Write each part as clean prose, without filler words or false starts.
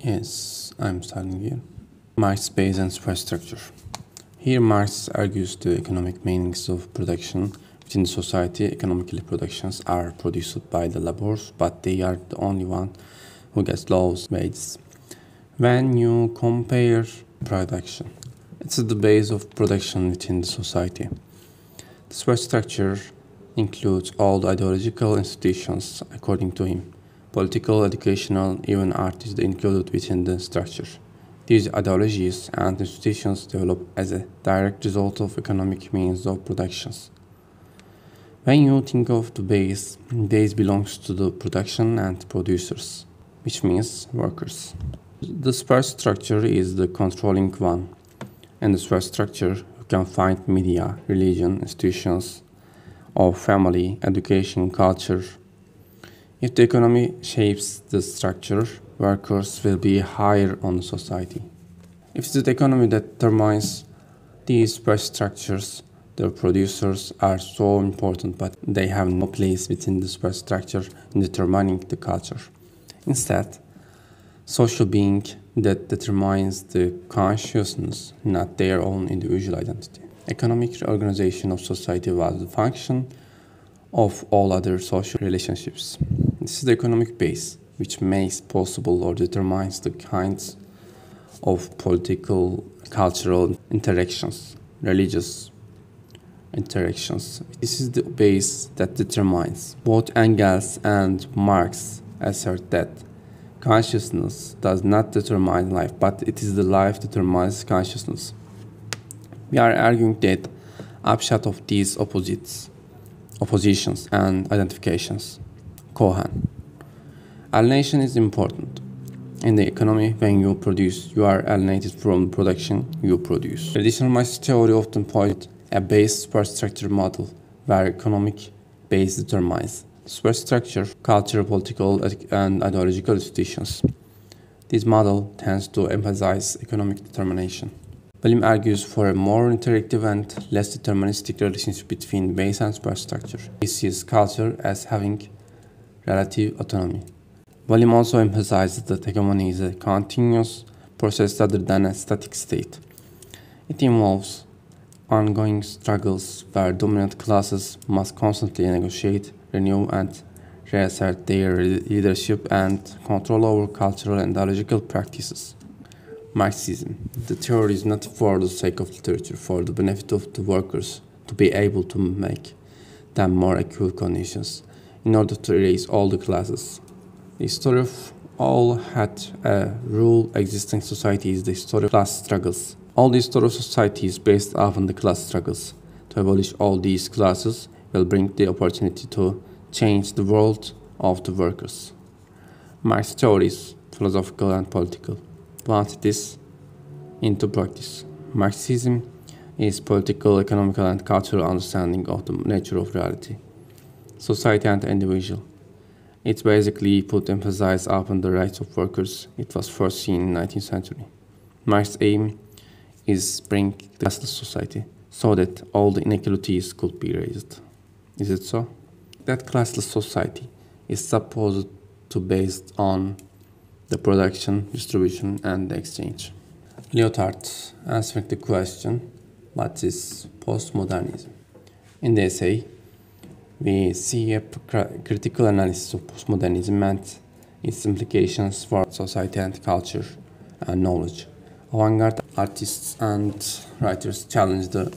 Yes, I'm starting here. Marx base and superstructure. Here Marx argues the economic meanings of production within the society. Economically productions are produced by the laborers, but they are the only one who gets low wages. When you compare production, it's the base of production within the society. The superstructure includes all the ideological institutions, according to him. Political, educational, even art is included within the structure. These ideologies and institutions develop as a direct result of economic means of productions. When you think of the base belongs to the production and producers, which means workers. The superstructure is the controlling one. In the superstructure, you can find media, religion, institutions of family, education, culture. If the economy shapes the structure, workers will be higher on society. If it's the economy that determines these superstructures, the producers are so important, but they have no place within the superstructure in determining the culture. Instead, social being that determines the consciousness, not their own individual identity. Economic organization of society was the function of all other social relationships. This is the economic base, which makes possible or determines the kinds of political, cultural interactions, religious interactions. This is the base that determines. Both Engels and Marx assert that consciousness does not determine life, but it is the life that determines consciousness. We are arguing that upshot of these oppositions and identifications. Cohen. Alienation is important. In the economy, when you produce, you are alienated from production you produce. Traditional Marxist theory often points a base superstructure model where economic base determines superstructure, cultural, political, and ideological institutions. This model tends to emphasize economic determination. William argues for a more interactive and less deterministic relationship between base and superstructure. He sees culture as having relative autonomy. William also emphasizes that hegemony is a continuous process rather than a static state. It involves ongoing struggles where dominant classes must constantly negotiate, renew, and reassert their leadership and control over cultural and ideological practices. Marxism. The theory is not for the sake of literature, for the benefit of the workers, to be able to make them more equal conditions, in order to erase all the classes. The story of all had a rule existing society is the story of class struggles. All the story of society is based upon the class struggles. To abolish all these classes will bring the opportunity to change the world of the workers. Marx's theory is philosophical and political. Once it is into practice. Marxism is political, economical, and cultural understanding of the nature of reality, society, and the individual. It basically put emphasis upon the rights of workers. It was first seen in the 19th century. Marx's aim is bring the classless society so that all the inequalities could be raised. Is it so? That classless society is supposed to be based on the production, distribution, and the exchange. Lyotard answering the question, what is postmodernism? In the essay, we see a critical analysis of postmodernism and its implications for society and culture and knowledge. Avant-garde artists and writers challenge the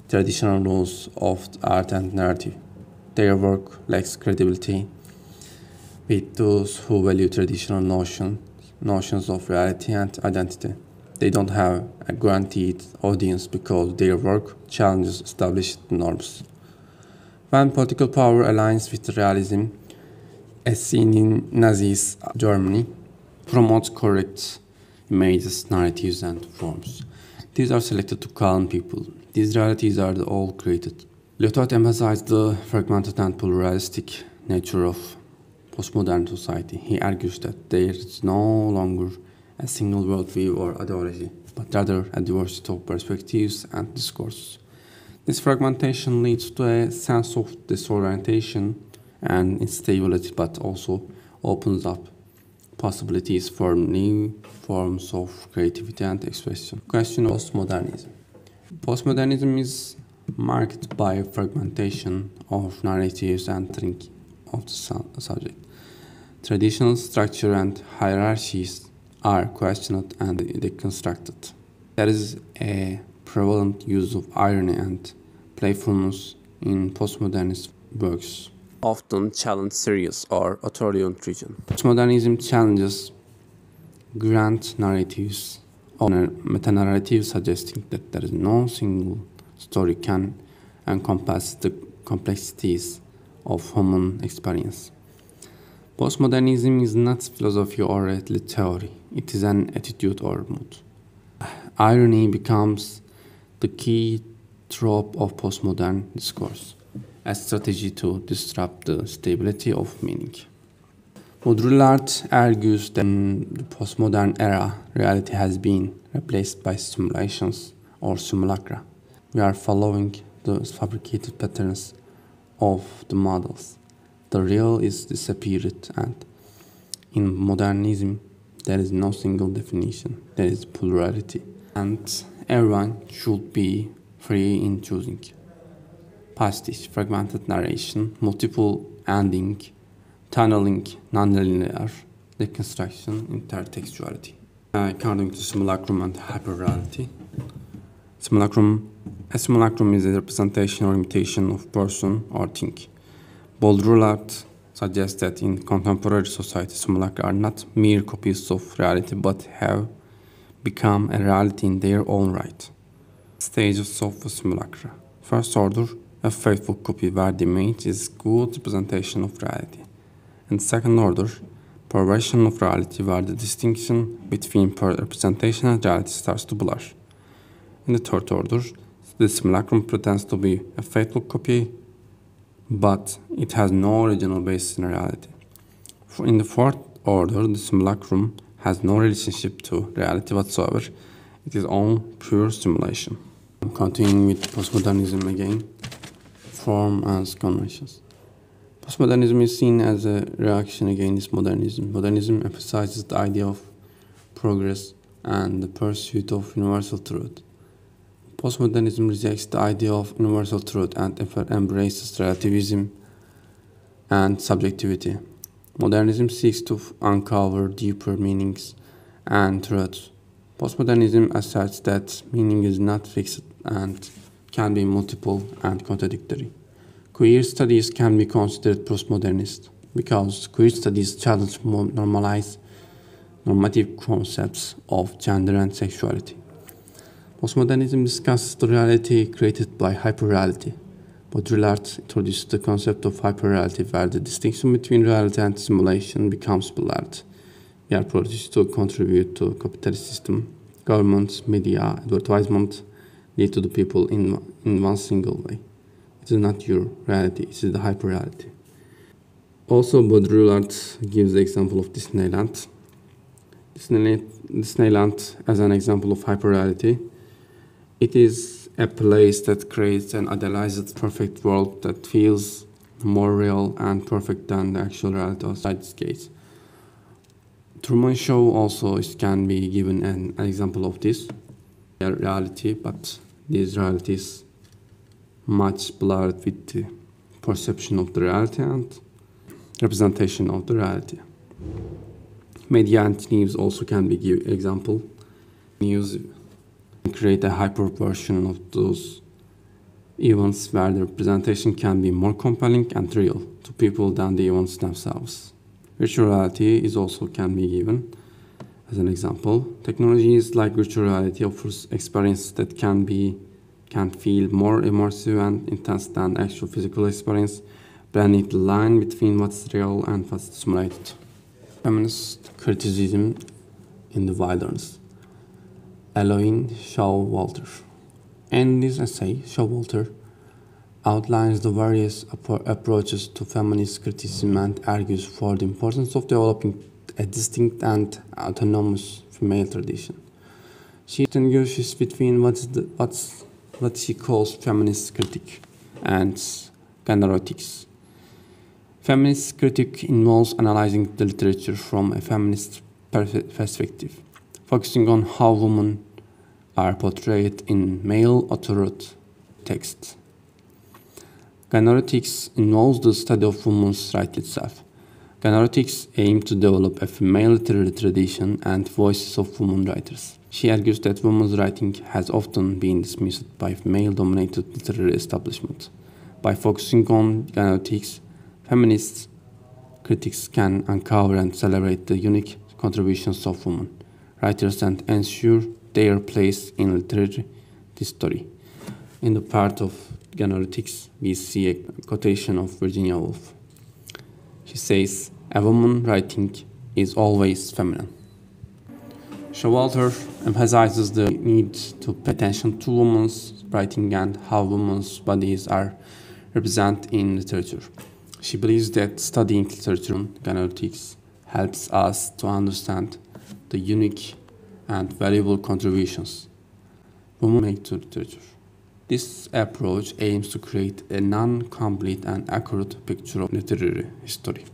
traditional rules of art and narrative. Their work lacks credibility with those who value traditional notions of reality and identity. They don't have a guaranteed audience because their work challenges established norms. When political power aligns with realism, as seen in Nazi's Germany, promotes correct images, narratives, and forms. These are selected to calm people. These realities are all created. Lyotard emphasized the fragmented and pluralistic nature of postmodern society. He argues that there is no longer a single worldview or ideology, but rather a diversity of perspectives and discourses. This fragmentation leads to a sense of disorientation and instability, but also opens up possibilities for new forms of creativity and expression. Question of postmodernism. Postmodernism is marked by fragmentation of narratives and thinking of the subject. Traditional structure and hierarchies are questioned and deconstructed. There is a prevalent use of irony and playfulness in postmodernist works, often challenge serious or authoritarian. Postmodernism challenges grand narratives or meta-narrative, suggesting that there is no single story can encompass the complexities of human experience. Postmodernism is not philosophy or a theory, it is an attitude or mood. Irony becomes the key trope of postmodern discourse, a strategy to disrupt the stability of meaning. Baudrillard argues that in the postmodern era, reality has been replaced by simulations or simulacra. We are following the fabricated patterns of the models. The real is disappeared, and in modernism, there is no single definition, there is plurality, and everyone should be free in choosing. Pastiche, fragmented narration, multiple ending, tunneling, nonlinear, deconstruction, intertextuality. According to simulacrum and hyperreality, a simulacrum is a representation or imitation of person or thing. Baudrillard suggests that in contemporary society, simulacra are not mere copies of reality, but have become a reality in their own right. Stages of a simulacra. First order, a faithful copy where the image is good representation of reality. And second order, perversion of reality where the distinction between representation and reality starts to blur. In the third order, the simulacrum pretends to be a faithful copy, but it has no original basis in reality. In the fourth order, the simulacrum has no relationship to reality whatsoever. It is all pure simulation. Continuing with postmodernism again, form as conventions. Postmodernism is seen as a reaction against modernism. Modernism emphasizes the idea of progress and the pursuit of universal truth. Postmodernism rejects the idea of universal truth and embraces relativism and subjectivity. Modernism seeks to uncover deeper meanings and truths. Postmodernism asserts that meaning is not fixed and can be multiple and contradictory. Queer studies can be considered postmodernist because queer studies challenge normative concepts of gender and sexuality. Postmodernism discusses the reality created by hyperreality. Baudrillard introduced the concept of hyperreality, where the distinction between reality and simulation becomes blurred. We are produced to contribute to a capitalist system. Governments, media, advertisement lead to the people in one single way. It is not your reality, it is the hyperreality. Also, Baudrillard gives the example of Disneyland. Disneyland as an example of hyperreality. It is a place that creates an idealized perfect world that feels more real and perfect than the actual reality outside its gates. Truman Show also can be given an example of this reality, but this reality is much blurred with the perception of the reality and representation of the reality. Media and news also can be given example. News create a hyper version of those events where the representation can be more compelling and real to people than the events themselves. Virtual reality is also can be given as an example. Technologies like virtual reality offers experiences that can feel more immersive and intense than actual physical experience, blending the line between what's real and what's simulated. Feminist criticism in the wilderness. Eloine Showalter. In this essay, Showalter outlines the various approaches to feminist criticism and argues for the importance of developing a distinct and autonomous female tradition. She distinguishes between what she calls feminist critique and genderotics. Feminist critique involves analyzing the literature from a feminist perspective, focusing on how women are portrayed in male-authored texts. Gynoetics involves the study of women's rights itself. Gynoetics aims to develop a female literary tradition and voices of women writers. She argues that women's writing has often been dismissed by male-dominated literary establishment. By focusing on gynoetics, feminist critics can uncover and celebrate the unique contributions of women writers and ensure their place in literary history. In the part of gynoetics, we see a quotation of Virginia Woolf. She says, "A woman writing is always feminine." Showalter emphasizes the need to pay attention to women's writing and how women's bodies are represented in literature. She believes that studying literature and gynoetics helps us to understand the unique and valuable contributions women make to literature. This approach aims to create a non-complete and accurate picture of literary history.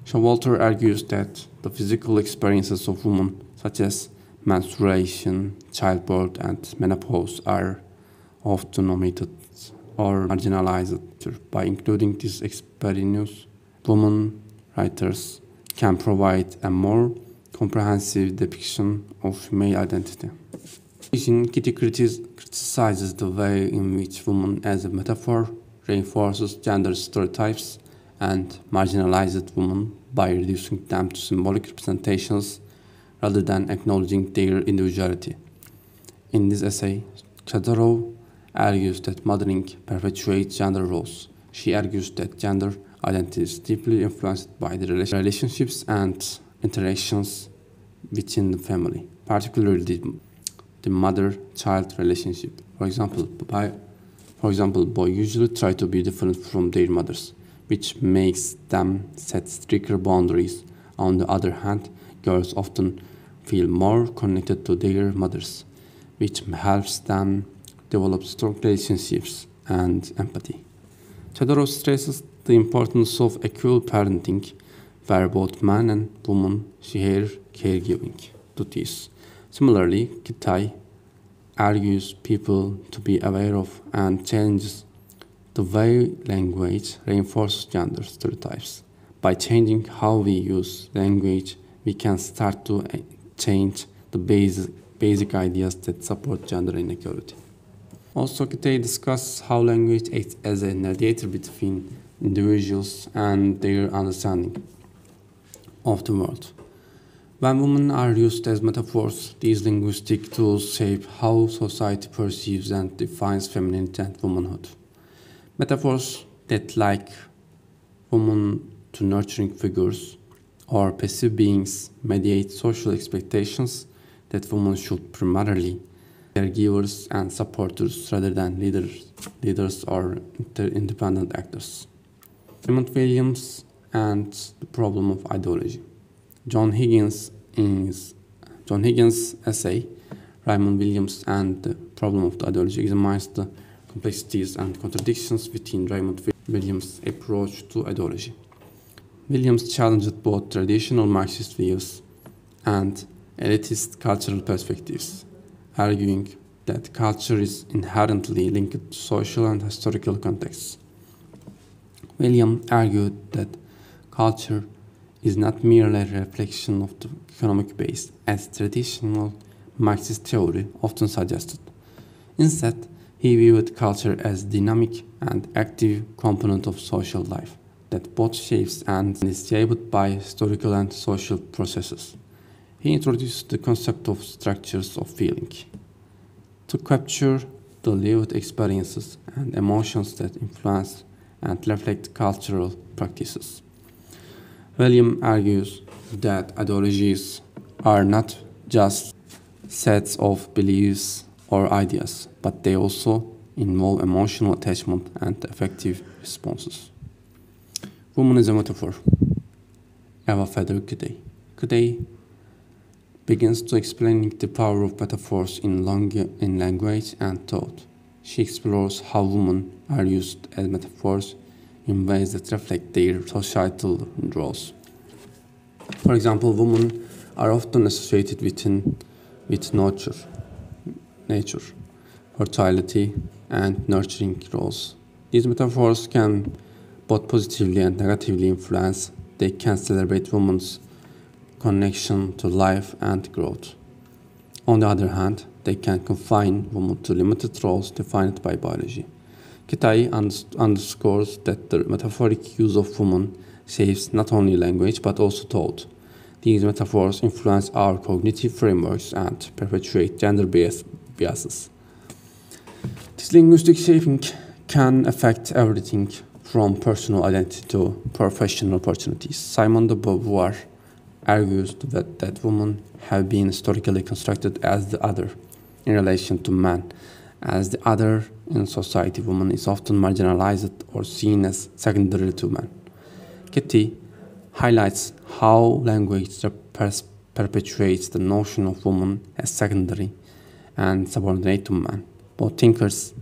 Showalter argues that the physical experiences of women, such as menstruation, childbirth, and menopause, are often omitted or marginalized. By including these experiences, women writers can provide a more comprehensive depiction of female identity. Kitty criticizes the way in which woman as a metaphor reinforces gender stereotypes and marginalized women by reducing them to symbolic representations rather than acknowledging their individuality. In this essay, Chadorov argues that mothering perpetuates gender roles. She argues that gender identity is deeply influenced by the relationships and interactions within the family, particularly the mother-child relationship. For example, boys usually try to be different from their mothers, which makes them set stricter boundaries. On the other hand, girls often feel more connected to their mothers, which helps them develop strong relationships and empathy. Chadorov stresses the importance of equal parenting, where both men and women share caregiving duties. Similarly, Kitai argues people to be aware of and challenges the way language reinforces gender stereotypes. By changing how we use language, we can start to change the basic ideas that support gender inequality. Also, Kitai discusses how language acts as a mediator between individuals and their understanding of the world. When women are used as metaphors, these linguistic tools shape how society perceives and defines femininity and womanhood. Metaphors that like women to nurturing figures or passive beings mediate social expectations that women should primarily be caregivers and supporters rather than leaders or independent actors. Raymond Williams and the problem of ideology. John Higgins' essay, Raymond Williams and the Problem of the Ideology, examines the complexities and contradictions within Raymond Williams' approach to ideology. Williams challenged both traditional Marxist views and elitist cultural perspectives, arguing that culture is inherently linked to social and historical contexts. Williams argued that culture is not merely a reflection of the economic base, as traditional Marxist theory often suggested. Instead, he viewed culture as a dynamic and active component of social life that both shapes and is shaped by historical and social processes. He introduced the concept of structures of feeling to capture the lived experiences and emotions that influence and reflect cultural practices. William argues that ideologies are not just sets of beliefs or ideas, but they also involve emotional attachment and effective responses. Woman is a metaphor. Eva Feder Kudey. Kudey begins to explaining the power of metaphors in language and thought. She explores how women are used as metaphors in ways that reflect their societal roles. For example, women are often associated with nature, fertility, and nurturing roles. These metaphors can both positively and negatively influence. They can celebrate women's connection to life and growth. On the other hand, they can confine women to limited roles defined by biology. Kitai underscores that the metaphoric use of woman shapes not only language but also thought. These metaphors influence our cognitive frameworks and perpetuate gender biases. This linguistic shaping can affect everything from personal identity to professional opportunities. Simone de Beauvoir argues that women have been historically constructed as the other in relation to man. As the other in society, woman is often marginalized or seen as secondary to man. Kitty highlights how language perpetuates the notion of woman as secondary and subordinate to man. Both thinkers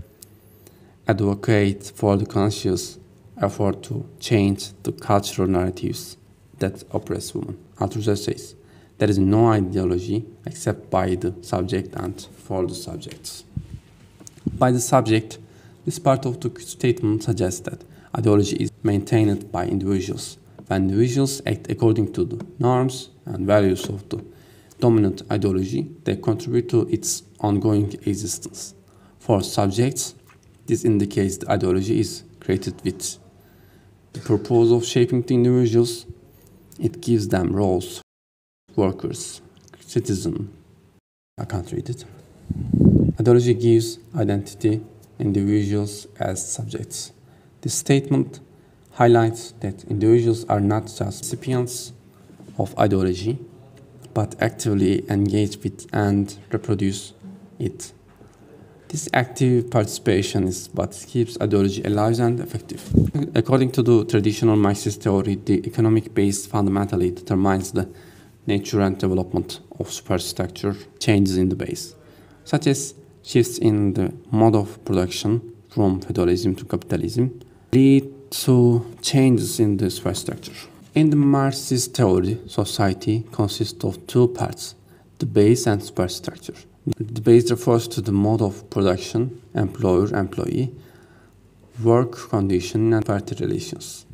advocate for the conscious effort to change the cultural narratives that oppress women. Althusser says, there is no ideology except by the subject and for the subjects. By the subject, this part of the statement suggests that ideology is maintained by individuals. When individuals act according to the norms and values of the dominant ideology, they contribute to its ongoing existence. For subjects, this indicates the ideology is created with the purpose of shaping the individuals. It gives them roles, workers, citizen. I can't read it. Ideology gives identity individuals as subjects. This statement highlights that individuals are not just recipients of ideology, but actively engage with and reproduce it. This active participation is what keeps ideology alive and effective. According to the traditional Marxist theory, the economic base fundamentally determines the nature and development of superstructure changes in the base, such as shifts in the mode of production from feudalism to capitalism, lead to changes in the superstructure. In the Marxist theory, society consists of two parts, the base and superstructure. The base refers to the mode of production, employer-employee, work condition, and party relations,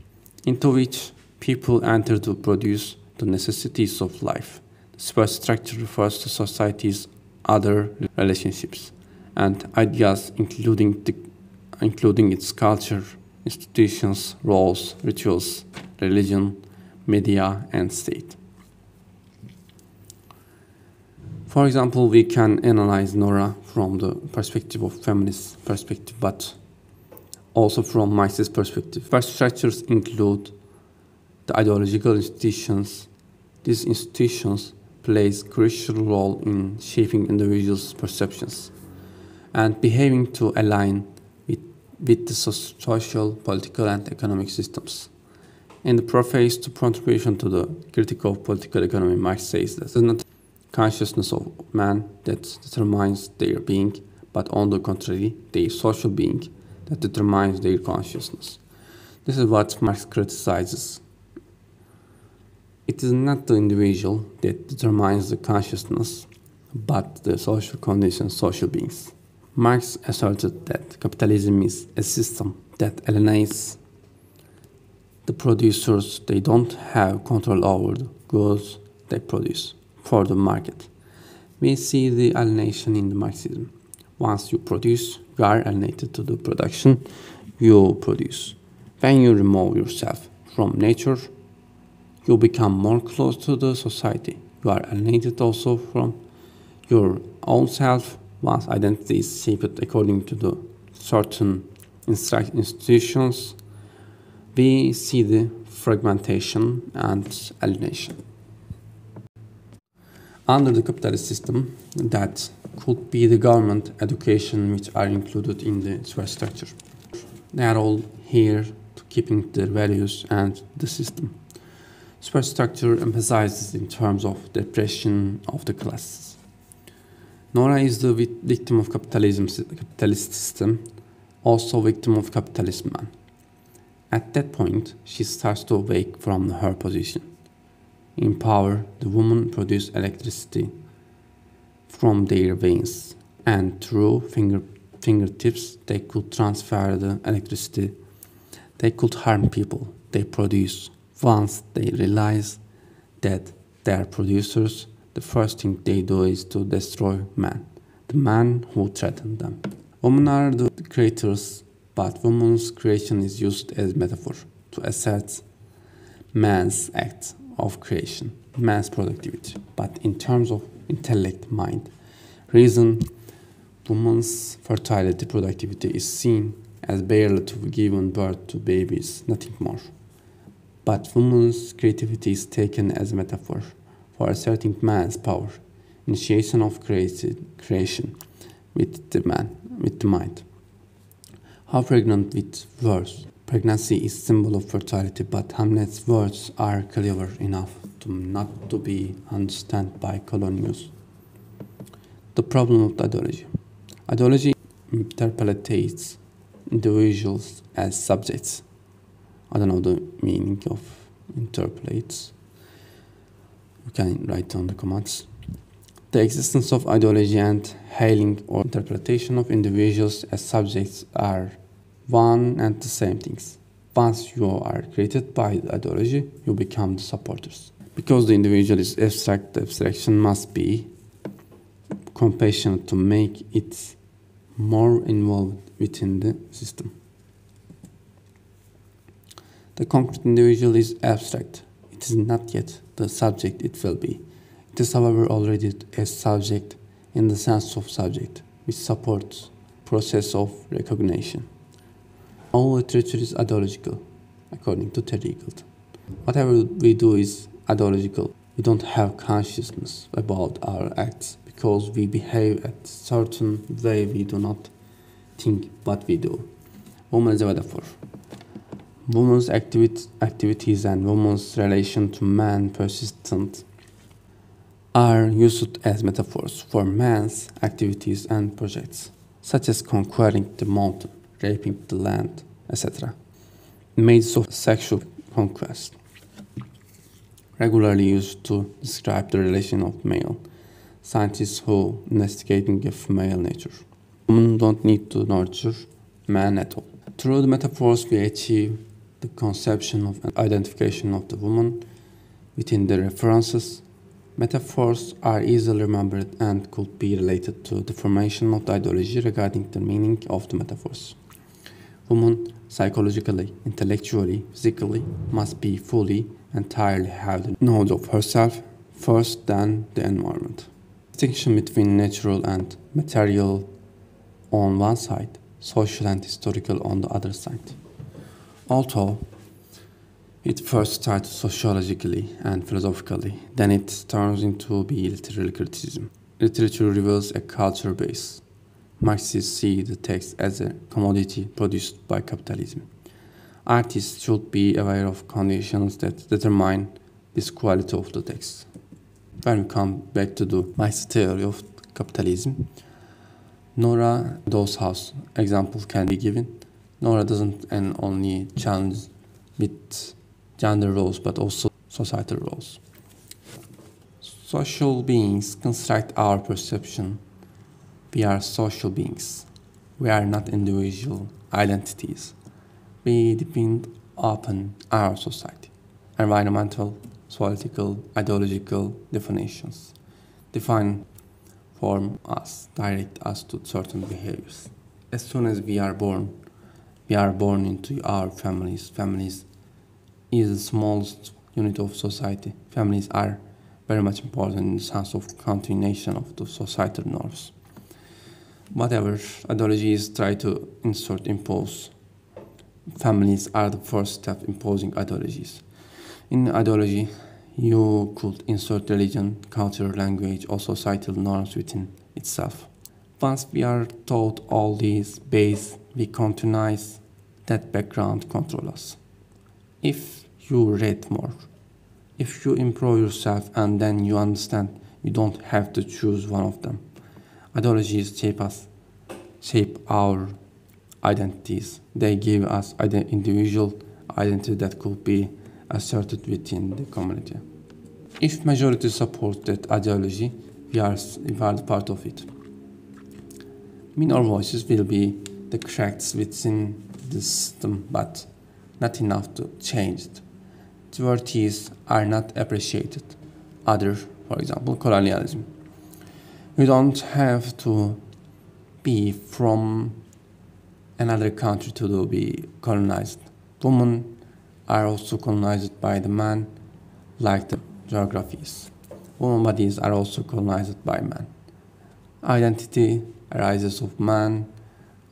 into which people enter to produce the necessities of life. The superstructure refers to society's other relationships and ideas, including its culture, institutions, roles, rituals, religion, media, and state. For example, we can analyze Nora from the perspective of feminist perspective, but also from Marxist perspective. Superstructures include the ideological institutions. These institutions play a crucial role in shaping individuals' perceptions and behaving to align with the social, political, and economic systems. In the preface to contribution to the critique of political economy, Marx says that it is not consciousness of man that determines their being, but on the contrary, their social being that determines their consciousness. This is what Marx criticizes. It is not the individual that determines the consciousness, but the social conditions, social beings. Marx asserted that capitalism is a system that alienates the producers. They don't have control over the goods they produce for the market. We see the alienation in the Marxism. Once you produce, you are alienated to the production you produce. When you remove yourself from nature, you become more close to the society. You are alienated also from your own self. Once identity is shaped according to the certain institutions, we see the fragmentation and alienation. Under the capitalist system, that could be the government, education, which are included in the superstructure. They are all here to keeping their values and the system. Superstructure emphasizes in terms of the oppression of the classes. Nora is the victim of capitalist system, also victim of capitalist man. At that point, she starts to wake from her position. In power, the women produce electricity from their veins, and through fingertips they could transfer the electricity. They could harm people they produce. Once they realize that they are producers, the first thing they do is to destroy man, the man who threatened them. Women are the creators, but women's creation is used as metaphor to assert man's act of creation, man's productivity. But in terms of intellect, mind, reason, woman's fertility productivity is seen as barely to giving birth to babies, nothing more. But woman's creativity is taken as a metaphor for asserting man's power, initiation of creation with the mind. How pregnant with words. Pregnancy is symbol of fertility, but Hamlet's words are clever enough to not to be understood by colonials. The problem of the ideology. Ideology interpretates individuals as subjects. I don't know the meaning of interpolates. You can write down the comments. The existence of ideology and hailing or interpretation of individuals as subjects are one and the same things. Once you are created by the ideology, you become the supporters. Because the individual is abstract, the abstraction must be compassionate to make it more involved within the system. The concrete individual is abstract. It is not yet the subject it will be. It is, however, already a subject in the sense of subject, which supports process of recognition. All literature is ideological, according to Terry Eagleton. Whatever we do is ideological. We don't have consciousness about our acts because we behave a certain way. We do not think what we do. Woman is a metaphor. Woman's activities and woman's relation to man persistent are used as metaphors for man's activities and projects, such as conquering the mountain, raping the land, etc. Maids of sexual conquest, regularly used to describe the relation of male scientists who investigating a female nature. Women don't need to nurture man at all. Through the metaphors, we achieve the conception of and identification of the woman within the references. Metaphors are easily remembered and could be related to the formation of the ideology regarding the meaning of the metaphors. Woman, psychologically, intellectually, physically, must be fully, entirely have the knowledge of herself first, then the environment. Distinction between natural and material on one side, social and historical on the other side. Although it first starts sociologically and philosophically, then it turns into be literary criticism. Literature reveals a culture base. Marxists see the text as a commodity produced by capitalism. Artists should be aware of conditions that determine this quality of the text. When we come back to the Marxist theory of capitalism, Nora Dawes House example can be given. Nora doesn't only challenge with gender roles but also societal roles. Social beings construct our perception. We are social beings. We are not individual identities. We depend upon our society. Environmental, political, ideological definitions form us, direct us to certain behaviors. As soon as we are born into our families. Families is the smallest unit of society. Families are very much important in the sense of continuation of the societal norms. Whatever ideologies try to impose, families are the first step imposing ideologies. In ideology, you could insert religion, culture, language, or societal norms within itself. Once we are taught all these base, we continuize that background control us. If you read more, if you improve yourself and then you understand you don't have to choose one of them. Ideologies shape our identities. They give us individual identity that could be asserted within the community. If majority support that ideology, we are the part of it. Minor voices will be the cracks within the system, but not enough to change it. Diversities are not appreciated. Other, for example, colonialism. You don't have to be from another country to be colonized. Women are also colonized by the man, like the geographies. Women bodies are also colonized by men. Identity arises of man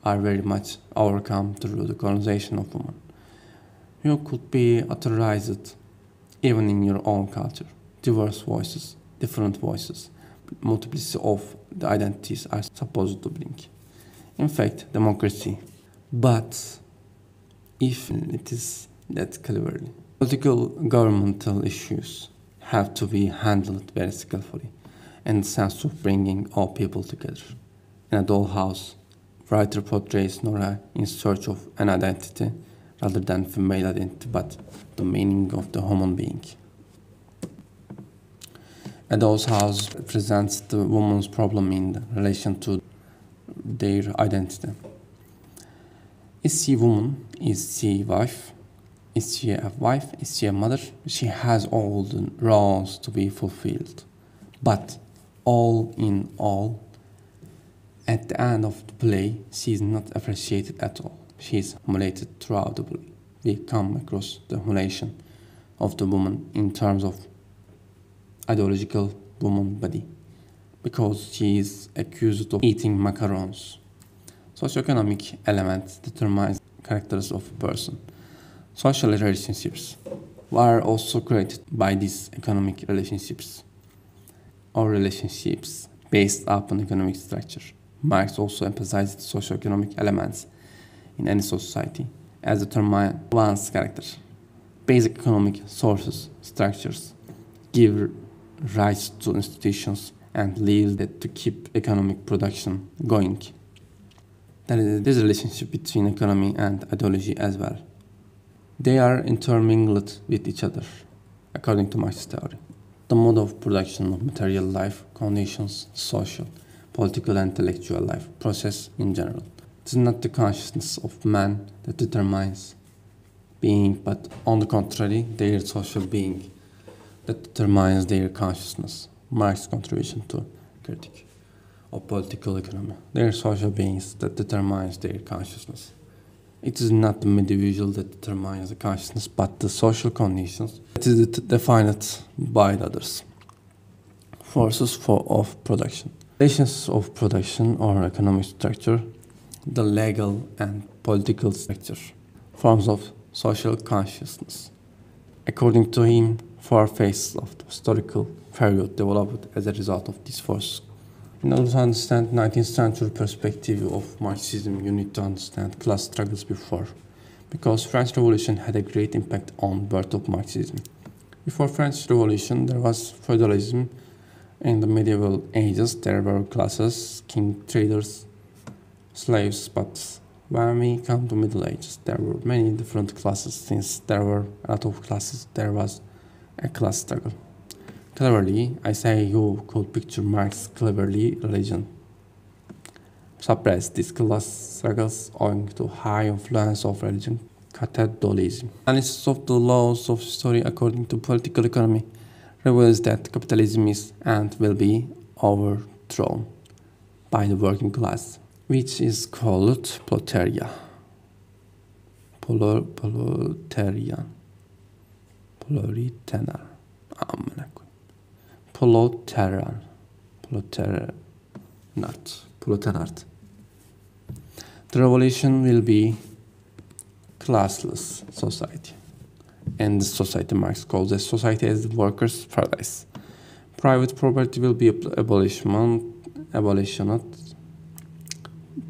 are very much overcome through the colonization of women. You could be authorized even in your own culture. Diverse voices, different voices, multiplicity of the identities are supposed to bring. In fact, democracy. But if it is that cleverly, political governmental issues have to be handled very skillfully in the sense of bringing all people together. In a dollhouse, writer portrays Nora in search of an identity rather than female identity, but the meaning of the human being. A doll's house represents the woman's problem in relation to their identity. Is she a woman? Is she a wife? Is she a wife? Is she a mother? She has all the roles to be fulfilled. But all in all, at the end of the play, she is not appreciated at all. She is humiliated throughout the play. We come across the humiliation of the woman in terms of ideological woman body, because she is accused of eating macarons. Socioeconomic elements determine characters of a person. Social relationships are also created by these economic relationships, or relationships based upon economic structure. Marx also emphasized socioeconomic elements in any society as determine one's character. Basic economic sources, structures, give rise to institutions and lead it to keep economic production going. There is this relationship between economy and ideology as well. They are intermingled with each other, according to Marx's theory. The mode of production of material life conditions social, political and intellectual life process in general. It is not the consciousness of man that determines being, but on the contrary, their social being that determines their consciousness. Marx's contribution to critique of political economy. Their social beings that determines their consciousness. It is not the individual that determines the consciousness, but the social conditions that is defined by the others. Forces of production. Relations of production or economic structure, the legal and political structure, forms of social consciousness. According to him, 4 phases of the historical period developed as a result of these forces. In order to understand 19th century perspective of Marxism, you need to understand class struggles before, because French Revolution had a great impact on birth of Marxism. Before French Revolution, there was feudalism. In the medieval ages, there were classes, king, traders, slaves, but when we come to Middle Ages, there were many different classes. Since there were a lot of classes, there was a class struggle. Cleverly, I say you could picture Marx's cleverly religion suppressed these class struggles owing to high influence of religion, Catholicism. Analysis of the laws of history according to political economy reveals that capitalism is and will be overthrown by the working class, which is called proletariat. Proletarian. Proletariat. The revolution will be classless society. And the society Marx calls a society as the workers' paradise. Private property will be abolitioned.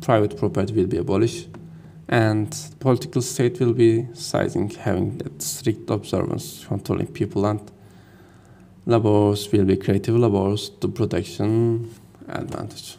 Private property will be abolished, and the political state will be sizing, having that strict observance, controlling people, and labors will be creative labors to protection advantage.